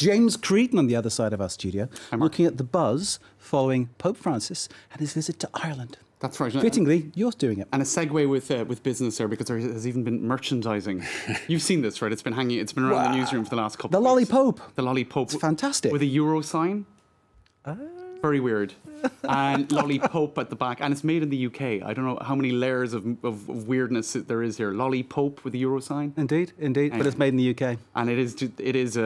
James Creedon on the other side of our studio, looking at the buzz following Pope Francis and his visit to Ireland. That's right. Fittingly, you're doing it. And a segue with business there, because there has even been merchandising. You've seen this, right? It's been hanging. It's been around the newsroom for the last couple of weeks. The Lolly Pope. The Lolly Pope. It's fantastic. With a Euro sign. Very weird. And Lolly Pope at the back. And it's made in the UK. I don't know how many layers of weirdness there is here. Lolly Pope with a Euro sign. Indeed. Anyway. But it's made in the UK. And it is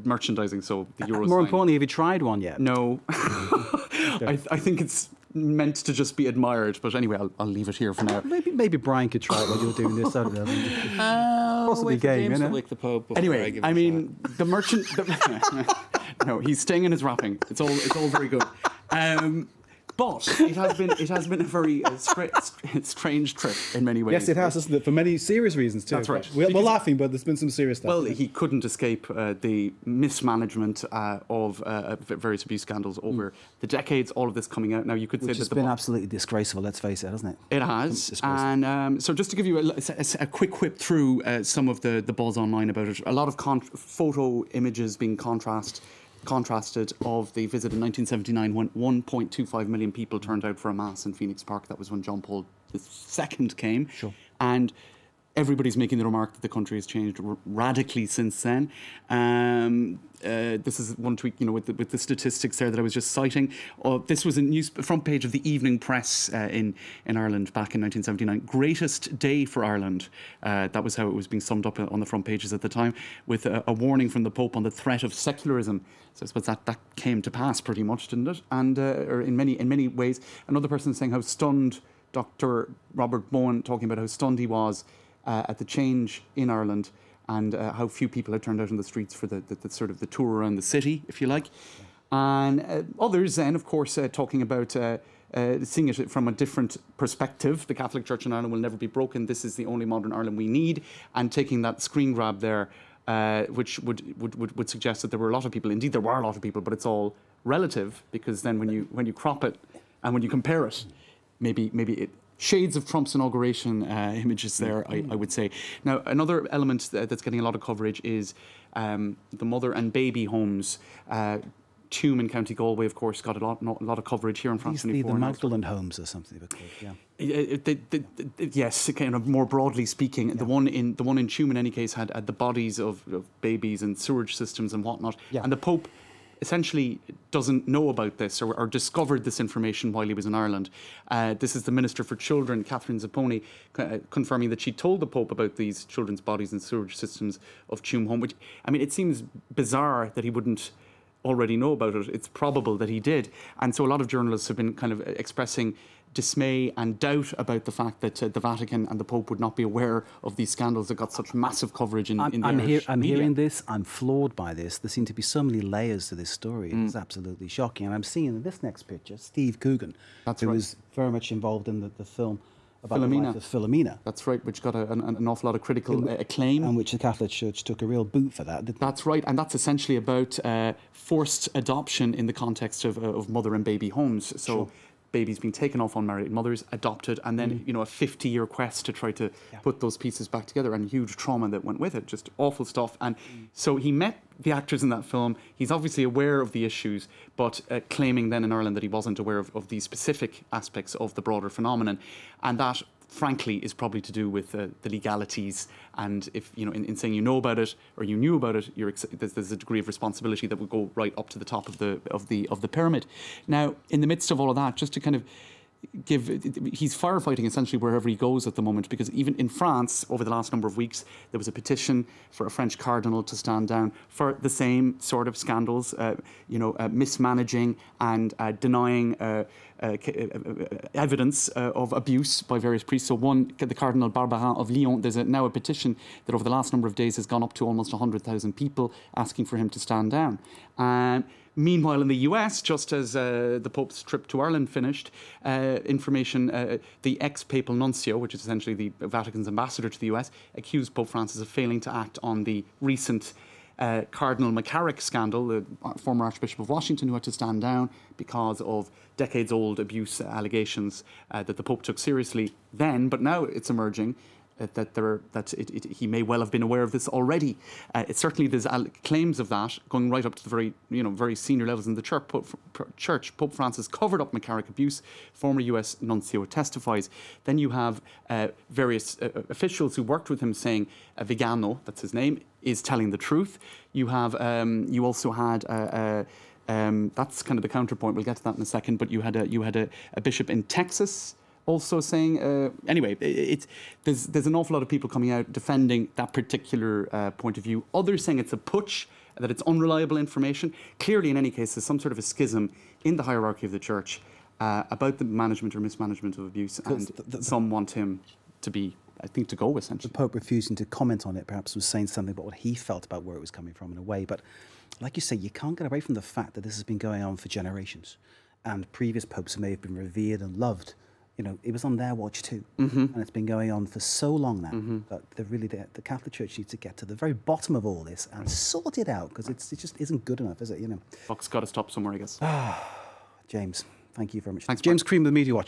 merchandising, so the Euro sign. More importantly, have you tried one yet? No. I think it's meant to just be admired, but anyway, I'll leave it here for now. Maybe Brian could try it while you're doing this. I don't know. Possibly game, to lick the Pope. Anyway, I mean, the merchant. No, he's staying in his wrapping. It's all very good. But it has been a very strange trip in many ways. Yes, it has, isn't it? For many serious reasons too. That's right. We're laughing, but there's been some serious stuff. Well, he couldn't escape the mismanagement of various abuse scandals over the decades. All of this coming out now. You could say it's been absolutely disgraceful. Let's face it, hasn't it? It has. And so, just to give you a quick whip through some of the buzz online about it, a lot of photo images being contrasted of the visit in 1979 when 1.25 million people turned out for a mass in Phoenix Park. That was when John Paul II came. Sure. And everybody's making the remark that the country has changed radically since then. This is one tweet, with the statistics there that I was just citing. This was a front page of the Evening Press in Ireland back in 1979. Greatest day for Ireland. That was how it was being summed up on the front pages at the time, with a warning from the Pope on the threat of secularism. So I suppose that came to pass pretty much, didn't it? And or in many ways. Another person saying how stunned, Dr. Robert Bowen, talking about how stunned he was at the change in Ireland, and how few people had turned out on the streets for the sort of the tour around the city, if you like. And others then, of course, talking about seeing it from a different perspective. The Catholic Church in Ireland will never be broken. This is the only modern Ireland we need. And taking that screen grab there, which would suggest that there were a lot of people. Indeed, there were a lot of people, but it's all relative, because then when you crop it and when you compare it, maybe it shades of Trump's inauguration images there, I would say. Now, another element that's getting a lot of coverage is the mother and baby homes. Tuam in County Galway, of course, got a lot of coverage here in France 24. The Magdalen homes or something they called, yeah. Yes, kind of more broadly speaking, the one in Tuam in any case had the bodies of babies and sewage systems and whatnot. Yeah. And the Pope essentially doesn't know about this or discovered this information while he was in Ireland. This is the Minister for Children, Catherine Zapponi, confirming that she told the Pope about these children's bodies and sewage systems of Tuam Home, which, I mean, it seems bizarre that he wouldn't already know about it. It's probable that he did. And so a lot of journalists have been kind of expressing dismay and doubt about the fact that the Vatican and the Pope would not be aware of these scandals that got such massive coverage in the Irish media. I'm hearing this. I'm floored by this. There seem to be so many layers to this story. It's absolutely shocking. And I'm seeing in this next picture Steve Coogan, who was very much involved in the film about the life of Philomena. That's right, which got an awful lot of critical acclaim. And which the Catholic Church took a real boot for that. That's right, and that's essentially about forced adoption in the context of mother and baby homes. So. Sure. Babies being taken off unmarried mothers, adopted, and then a 50-year quest to try to put those pieces back together, and huge trauma that went with it, just awful stuff. And so he met the actors in that film. He's obviously aware of the issues, but claiming then in Ireland that he wasn't aware of these specific aspects of the broader phenomenon, and that, frankly, is probably to do with the legalities. And if in saying you know about it or you knew about it, there's a degree of responsibility that would go right up to the top of the pyramid. Now, in the midst of all of that, just to kind of he's firefighting essentially wherever he goes at the moment, because even in France over the last number of weeks there was a petition for a French cardinal to stand down for the same sort of scandals, mismanaging and denying evidence of abuse by various priests. So the Cardinal Barbarin of Lyon, there's now a petition that over the last number of days has gone up to almost 100,000 people asking for him to stand down. Meanwhile, in the US, just as the Pope's trip to Ireland finished, the ex-papal nuncio, which is essentially the Vatican's ambassador to the US, accused Pope Francis of failing to act on the recent Cardinal McCarrick scandal, the former Archbishop of Washington, who had to stand down because of decades-old abuse allegations that the Pope took seriously then, but now it's emerging. he may well have been aware of this already. Certainly there's claims of that going right up to the very senior levels in the church. Pope Francis covered up McCarrick abuse. Former US nuncio testifies. Then you have various officials who worked with him saying Vigano, that's his name, is telling the truth. You have you also had that's kind of the counterpoint. We'll get to that in a second. But you had a bishop in Texas also saying, anyway, there's an awful lot of people coming out defending that particular point of view. Others saying it's a putsch, that it's unreliable information. Clearly, in any case, there's some sort of a schism in the hierarchy of the church about the management or mismanagement of abuse, and some want him to be, I think, to go, essentially. The Pope refusing to comment on it perhaps was saying something about what he felt about where it was coming from in a way. But like you say, you can't get away from the fact that this has been going on for generations, and previous popes may have been revered and loved. It was on their watch too, and it's been going on for so long now that the Catholic Church needs to get to the very bottom of all this and sort it out, because it just isn't good enough, is it? Buck's got to stop somewhere, I guess. James, thank you very much. Thanks, James Cream with Media Watch.